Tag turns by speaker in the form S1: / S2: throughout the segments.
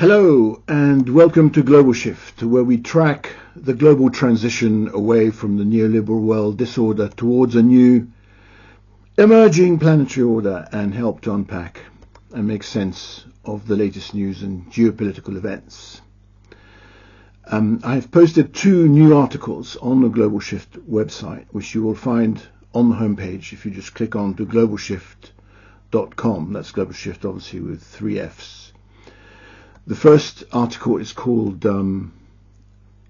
S1: Hello and welcome to Global Shift, where we track the global transition away from the neoliberal world disorder towards a new emerging planetary order and help to unpack and make sense of the latest news and geopolitical events. I've posted 2 new articles on the Global Shift website, which you will find on the homepage if you just click on to globalshift.com. That's Global Shift, obviously, with 3 F's. The first article is called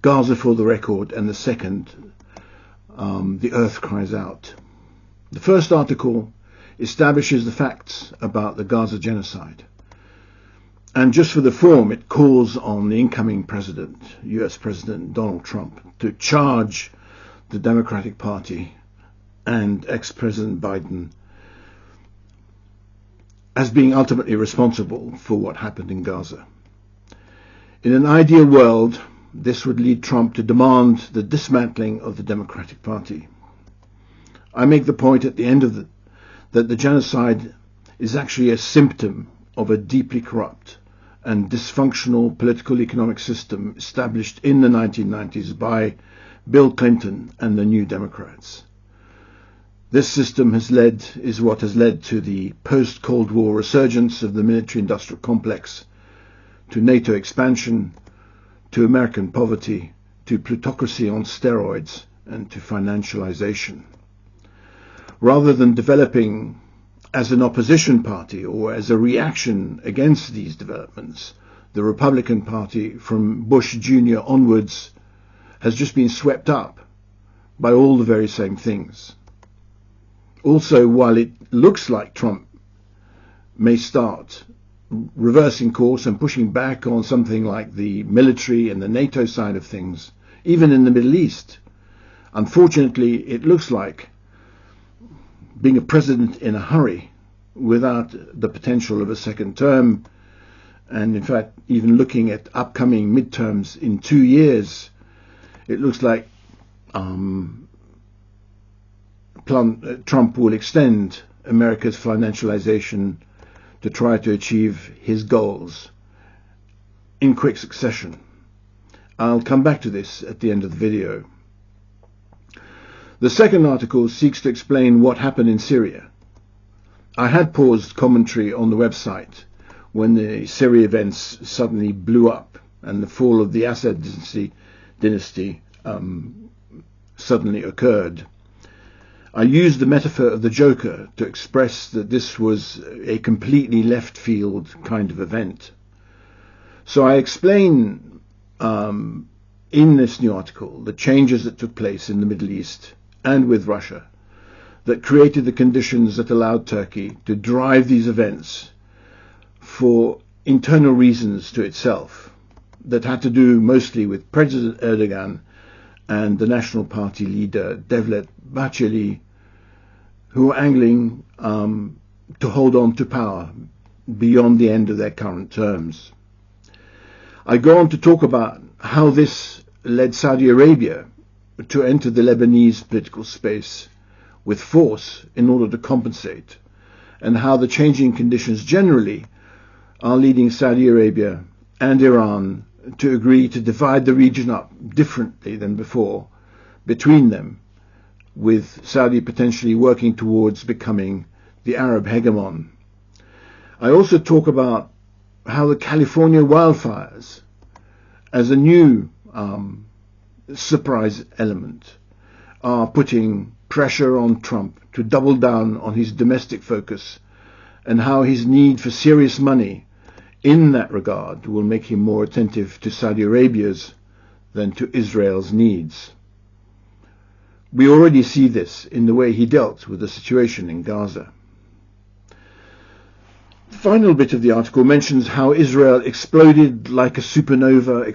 S1: Gaza for the Record, and the second, The Earth Cries Out. The first article establishes the facts about the Gaza genocide. And just for the form, it calls on the incoming president, US President Donald Trump, to charge the Democratic Party and ex-President Biden as being ultimately responsible for what happened in Gaza. In an ideal world, this would lead Trump to demand the dismantling of the Democratic Party. I make the point at the end of that the genocide is actually a symptom of a deeply corrupt and dysfunctional political economic system established in the 1990s by Bill Clinton and the New Democrats. This system is what has led to the post-Cold War resurgence of the military-industrial complex, to NATO expansion, to American poverty, to plutocracy on steroids, and to financialization. Rather than developing as an opposition party or as a reaction against these developments, the Republican Party from Bush Jr. onwards has just been swept up by all the very same things. Also, while it looks like Trump may start reversing course and pushing back on something like the military and the NATO side of things, even in the Middle East, unfortunately, it looks like being a president in a hurry without the potential of a second term, and in fact, even looking at upcoming midterms in 2 years, it looks like Trump will extend America's financialization to try to achieve his goals in quick succession. I'll come back to this at the end of the video. The second article seeks to explain what happened in Syria. I had paused commentary on the website when the Syria events suddenly blew up and the fall of the Assad dynasty suddenly occurred. I used the metaphor of the Joker to express that this was a completely left field kind of event. So I explain in this new article the changes that took place in the Middle East and with Russia that created the conditions that allowed Turkey to drive these events for internal reasons to itself that had to do mostly with President Erdogan and the National Party leader Devlet Bahçeli, who are angling to hold on to power beyond the end of their current terms. I go on to talk about how this led Saudi Arabia to enter the Lebanese political space with force in order to compensate, and how the changing conditions generally are leading Saudi Arabia and Iran to agree to divide the region up differently than before between them, with Saudi potentially working towards becoming the Arab hegemon. I also talk about how the California wildfires, as a new surprise element, are putting pressure on Trump to double down on his domestic focus, and how his need for serious money in that regard will make him more attentive to Saudi Arabia's than to Israel's needs. We already see this in the way he dealt with the situation in Gaza. The final bit of the article mentions how Israel exploded like a supernova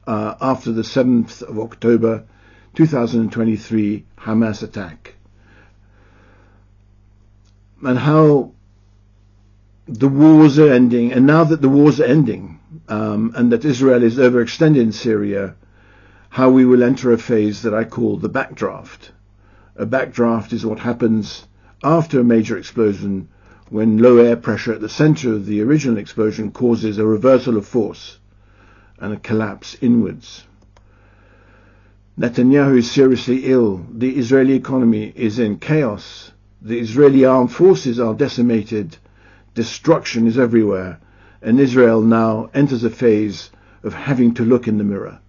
S1: after the 7th of October 2023 Hamas attack, and how the wars are ending, and now that the wars are ending, and that Israel is overextended in Syria, how we will enter a phase that I call the backdraft. A backdraft is what happens after a major explosion when low air pressure at the center of the original explosion causes a reversal of force and a collapse inwards. Netanyahu is seriously ill. The Israeli economy is in chaos. The Israeli armed forces are decimated. Destruction is everywhere. And Israel now enters a phase of having to look in the mirror.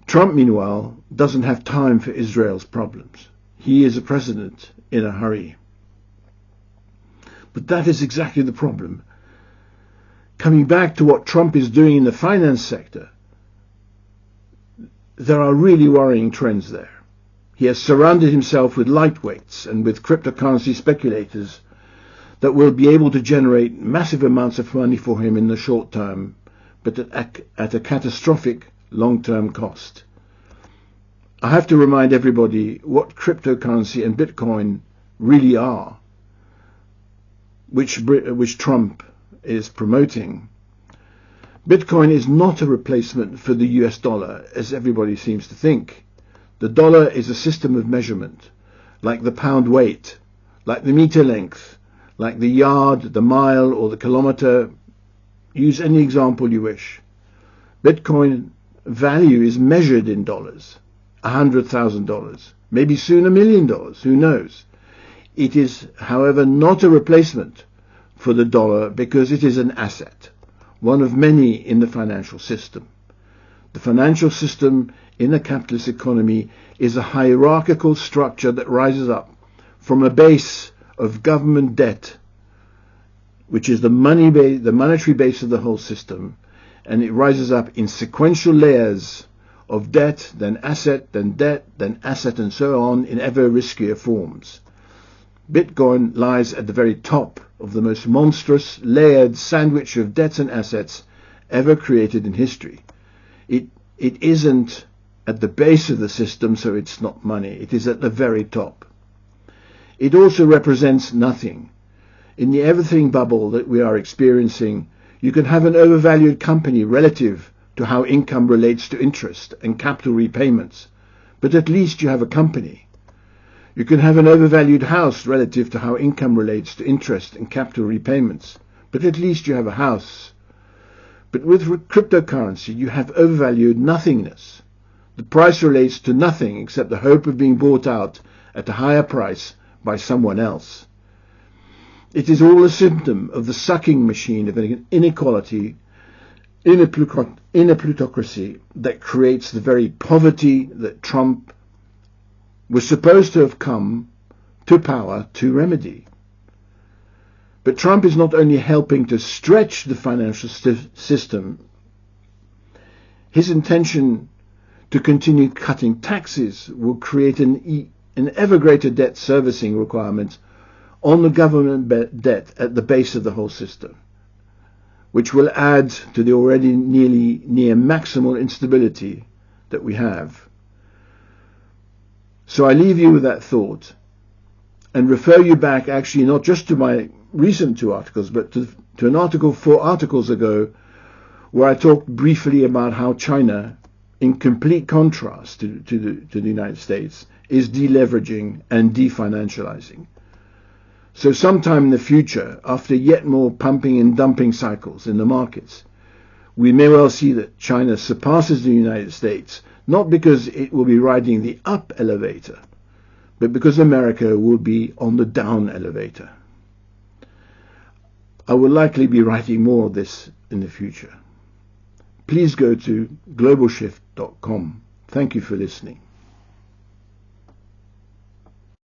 S1: Trump, meanwhile, doesn't have time for Israel's problems. He is a president in a hurry. But that is exactly the problem. Coming back to what Trump is doing in the finance sector, there are really worrying trends there. He has surrounded himself with lightweights and with cryptocurrency speculators that will be able to generate massive amounts of money for him in the short term, but at a catastrophic long-term cost. I have to remind everybody what cryptocurrency and Bitcoin really are, which Trump is promoting. Bitcoin is not a replacement for the US dollar, as everybody seems to think. The dollar is a system of measurement, like the pound weight, like the meter length, like the yard, the mile, or the kilometer. Use any example you wish. Bitcoin value is measured in dollars, $100,000, maybe soon $1 million, who knows. It is, however, not a replacement for the dollar because it is an asset, one of many in the financial system. The financial system in a capitalist economy is a hierarchical structure that rises up from a base of government debt, which is the monetary base of the whole system, and it rises up in sequential layers of debt, then asset, then debt, then asset, and so on in ever riskier forms. Bitcoin lies at the very top of the most monstrous, layered sandwich of debts and assets ever created in history. It isn't at the base of the system, so it's not money. It is at the very top. It also represents nothing. In the everything bubble that we are experiencing, you can have an overvalued company relative to how income relates to interest and capital repayments, but at least you have a company. You can have an overvalued house relative to how income relates to interest and capital repayments, but at least you have a house. But with cryptocurrency, you have overvalued nothingness. The price relates to nothing except the hope of being bought out at a higher price by someone else. It is all a symptom of the sucking machine of an inequality, in a plutocracy that creates the very poverty that Trump was supposed to have come to power to remedy. But Trump is not only helping to stretch the financial system, his intention to continue cutting taxes will create an ever greater debt servicing requirement on the government debt at the base of the whole system, which will add to the already nearly near maximal instability that we have. So I leave you with that thought and refer you back actually not just to my recent 2 articles, but to an article 4 articles ago where I talked briefly about how China, in complete contrast to the United States, is deleveraging and definancializing. So sometime in the future, after yet more pumping and dumping cycles in the markets, we may well see that China surpasses the United States, not because it will be riding the up elevator, but because America will be on the down elevator. I will likely be writing more of this in the future. Please go to globalshift.com. Thank you for listening.